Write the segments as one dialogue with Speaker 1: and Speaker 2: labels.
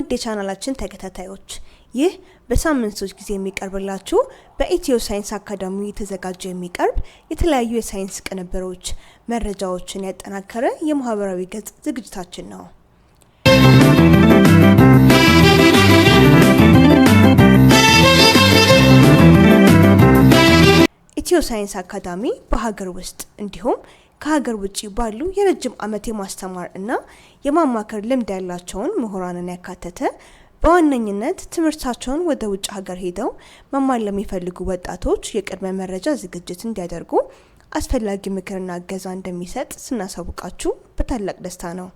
Speaker 1: ውድ የቻናላችን ተከታታዮች ይህ በሳምንት 3 ጊዜ የሚቀርብላችሁ በኢትዮ ሳይንስ አካዳሚ የተዘጋጀ የሚቀርብ የተለያዩ የሳይንስ ቅንብሮች መረጃዎችን ያጠናከረ የማህበራዊ ገጽ ዝግጅታችን ነው። ኢትዮ ሳይንስ አካዳሚ በሀገር ውስጥ እንዲሁም ከሀገር ውጪ ባሉ የረጅም ዓመት የማስተማር እና የማማከር ልምድ ያላቸውን ምሁራንን ያካተተ በዋነኝነት ትምህርታቸውን ወደ ውጭ ሀገር ሄደው መማር ለሚፈልጉ ወጣቶች የቅድመ መረጃ ዝግጅት እንዲያደርጉ አስፈላጊ ምክርና እገዛ እንደሚሰጥ ስናሳውቃችሁ በታላቅ ደስታ ነው።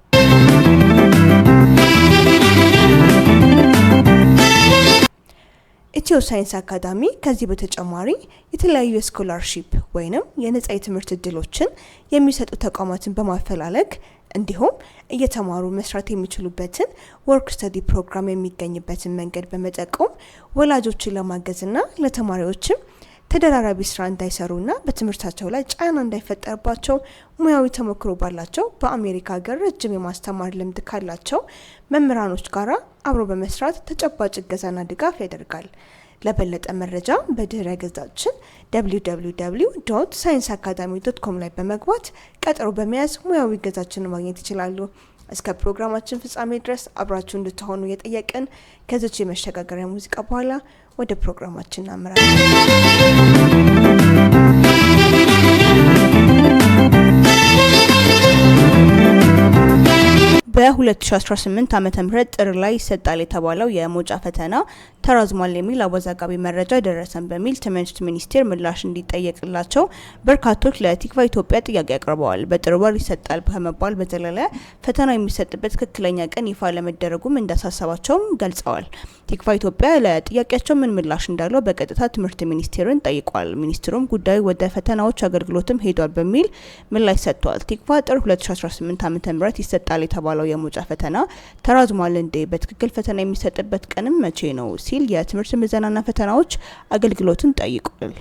Speaker 1: ኢትዮ ሳይንስ አካዳሚ ከዚህ በተጨማሪ የተለያዩ የስኮላርሺፕ ወይንም የነጻ የትምህርት እድሎችን የሚሰጡ ተቋማትን በማፈላለግ እንዲሁም እየተማሩ መስራት የሚችሉበትን ወርክ ስተዲ ፕሮግራም የሚገኝበትን መንገድ በመጠቆም ወላጆችን ለማገዝና ለተማሪዎችም ተደራራቢ ስራ እንዳይሰሩና በትምህርታቸው ላይ ጫና እንዳይፈጠርባቸው ሙያዊ ተሞክሮ ባላቸው በአሜሪካ ሀገር ረጅም የማስተማር ልምድ ካላቸው መምህራኖች ጋራ አብሮ በመስራት ተጨባጭ እገዛና ድጋፍ ያደርጋል። ለበለጠ መረጃ በድህረ ገጻችን www.scienceacademy.com ላይ በመግባት ቀጠሮ በመያዝ ሙያዊ እገዛችንን ማግኘት ይችላሉ። እስከ ፕሮግራማችን ፍጻሜ ድረስ አብራችሁ እንድትሆኑ የጠየቅን ከዚች የመሸጋገሪያ ሙዚቃ በኋላ ወደ ፕሮግራማችን እናመራለን። በ2018 ዓመተ ምህረት ጥር ላይ ይሰጣል የተባለው የሞጫ ፈተና ተራዝሟል የሚል አወዛጋቢ መረጃ ደረሰን በሚል ትምህርት ሚኒስቴር ምላሽ እንዲጠየቅላቸው በርካቶች ለቲክቫ ኢትዮጵያ ጥያቄ አቅርበዋል። በጥር ወር ይሰጣል ከመባል በዘለለ ፈተናው የሚሰጥበት ትክክለኛ ቀን ይፋ ለመደረጉም እንዳሳሰባቸውም ገልጸዋል። ቲክቫ ኢትዮጵያ ለጥያቄያቸው ምን ምላሽ እንዳለው በቀጥታ ትምህርት ሚኒስቴርን ጠይቋል። ሚኒስትሩም ጉዳዩ ወደ ፈተናዎች አገልግሎትም ሄዷል በሚል ምላሽ ሰጥቷል። ቲክቫ ጥር 2018 ዓመተ ምህረት ይሰጣል የተባለው የሞጫ ፈተና ተራዝሟል እንዴ? በትክክል ፈተና የሚሰጥበት ቀንም መቼ ነው ሲል የትምህርት ምዘናና ፈተናዎች አገልግሎትን ጠይቋል።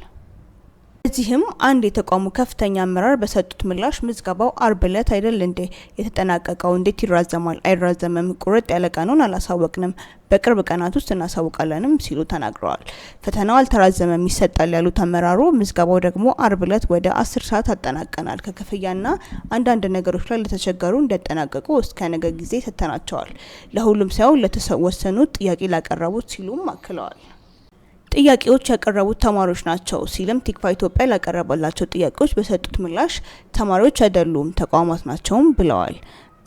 Speaker 1: እዚህም አንድ የተቋሙ ከፍተኛ አመራር በሰጡት ምላሽ ምዝገባው አርብ ዕለት አይደል እንዴ የተጠናቀቀው? እንዴት ይራዘማል? አይራዘምም። ቁርጥ ያለ ቀኑን አላሳወቅንም፣ በቅርብ ቀናት ውስጥ እናሳውቃለንም ሲሉ ተናግረዋል። ፈተናው አልተራዘመም ይሰጣል ያሉት አመራሩ ምዝገባው ደግሞ አርብ ዕለት ወደ 10 ሰዓት አጠናቀናል። ከክፍያና አንዳንድ ነገሮች ላይ ለተቸገሩ እንዲያጠናቀቁ እስከ ነገ ጊዜ ሰጥተናቸዋል። ለሁሉም ሳይሆን ለተወሰኑት ጥያቄ ላቀረቡት ሲሉም አክለዋል። ጥያቄዎች ያቀረቡት ተማሪዎች ናቸው ሲልም ቲክቫ ኢትዮጵያ ላቀረበላቸው ጥያቄዎች በሰጡት ምላሽ ተማሪዎች አይደሉም ተቋማት ናቸውም ብለዋል።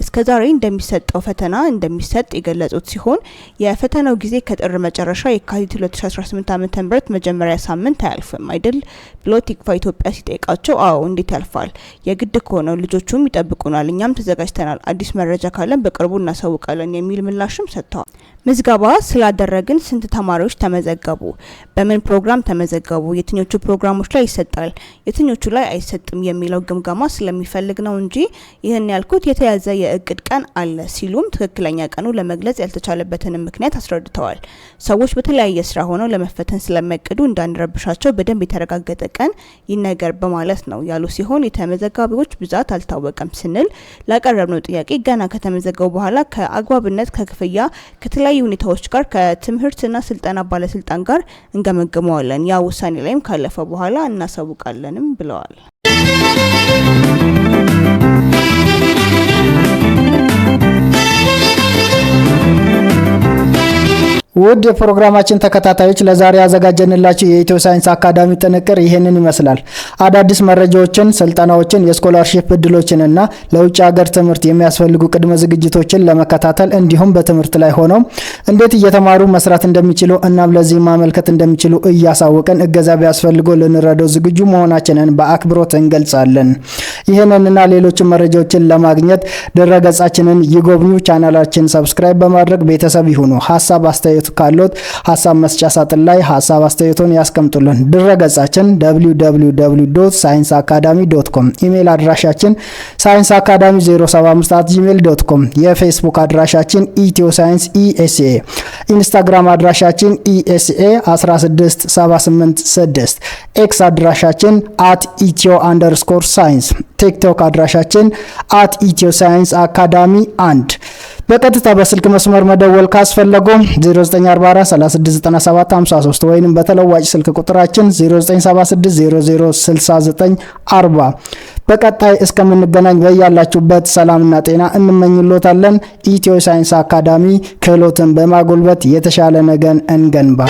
Speaker 1: እስከዛሬ እንደሚሰጠው ፈተና እንደሚሰጥ የገለጹት ሲሆን የፈተናው ጊዜ ከጥር መጨረሻ የካቲት 2018 ዓ.ም መጀመሪያ ሳምንት አያልፍም አይደል ብሎ ቲክቫ ኢትዮጵያ ሲጠይቃቸው አዎ እንዴት ያልፋል? የግድ ከሆነ ልጆቹም ይጠብቁናል፣ እኛም ተዘጋጅተናል፣ አዲስ መረጃ ካለን በቅርቡ እናሳውቃለን የሚል ምላሽም ሰጥተዋል። ምዝገባ ስላደረግን ስንት ተማሪዎች ተመዘገቡ? በምን ፕሮግራም ተመዘገቡ? የትኞቹ ፕሮግራሞች ላይ ይሰጣል? የትኞቹ ላይ አይሰጥም የሚለው ግምገማ ስለሚፈልግ ነው እንጂ ይህን ያልኩት የተያዘ የእቅድ ቀን አለ ሲሉም ትክክለኛ ቀኑ ለመግለጽ ያልተቻለበትን ምክንያት አስረድተዋል። ሰዎች በተለያየ ስራ ሆነው ለመፈተን ስለሚያቅዱ እንዳንረብሻቸው በደንብ የተረጋገጠ ቀን ይነገር በማለት ነው ያሉ ሲሆን የተመዘጋቢዎች ብዛት አልታወቀም ስንል ላቀረብነው ጥያቄ ገና ከተመዘገቡ በኋላ ከአግባብነት ከክፍያ ከተለያዩ ሁኔታዎች ጋር ከትምህርትና ስልጠና ባለስልጣን ጋር እንገመግመዋለን። ያ ውሳኔ ላይም ካለፈ በኋላ እናሳውቃለንም ብለዋል።
Speaker 2: ውድ የፕሮግራማችን ተከታታዮች ለዛሬ ያዘጋጀንላችሁ የኢትዮ ሳይንስ አካዳሚ ጥንቅር ይሄንን ይመስላል። አዳዲስ መረጃዎችን፣ ስልጠናዎችን፣ የስኮላርሺፕ እድሎችንና ለውጭ ሀገር ትምህርት የሚያስፈልጉ ቅድመ ዝግጅቶችን ለመከታተል እንዲሁም በትምህርት ላይ ሆነው እንዴት እየተማሩ መስራት እንደሚችሉ እናም ለዚህ ማመልከት እንደሚችሉ እያሳወቀን እገዛ ቢያስፈልገው ልንረዳው ዝግጁ መሆናችንን በአክብሮት እንገልጻለን። ይሄንንና ሌሎች መረጃዎችን ለማግኘት ድረገጻችንን ይጎብኙ። ቻናላችንን ሰብስክራይብ በማድረግ ቤተሰብ ይሁኑ። ሐሳብ አስተያየት ካሎት ሐሳብ መስጫ ሳጥን ላይ ሐሳብ አስተያየቶን ያስቀምጡልን። ድረገጻችን www.scienceacademy.com፣ ኢሜል አድራሻችን scienceacademy075@gmail.com፣ የፌስቡክ አድራሻችን ኢትዮሳይንስ ኢኤስኤ፣ ኢንስታግራም አድራሻችን ኢኤስኤ16786፣ ኤክስ አድራሻችን @etio_science፣ ቲክቶክ አድራሻችን @etioscience academy 1 በቀጥታ በስልክ መስመር መደወል ካስፈለገው 0944369753 ወይንም በተለዋጭ ስልክ ቁጥራችን 0976006940 በቀጣይ እስከምንገናኝ በያላችሁበት ሰላምና ጤና እንመኝሎታለን። ኢትዮ ሳይንስ አካዳሚ ክህሎትን በማጎልበት የተሻለ ነገን እንገንባ።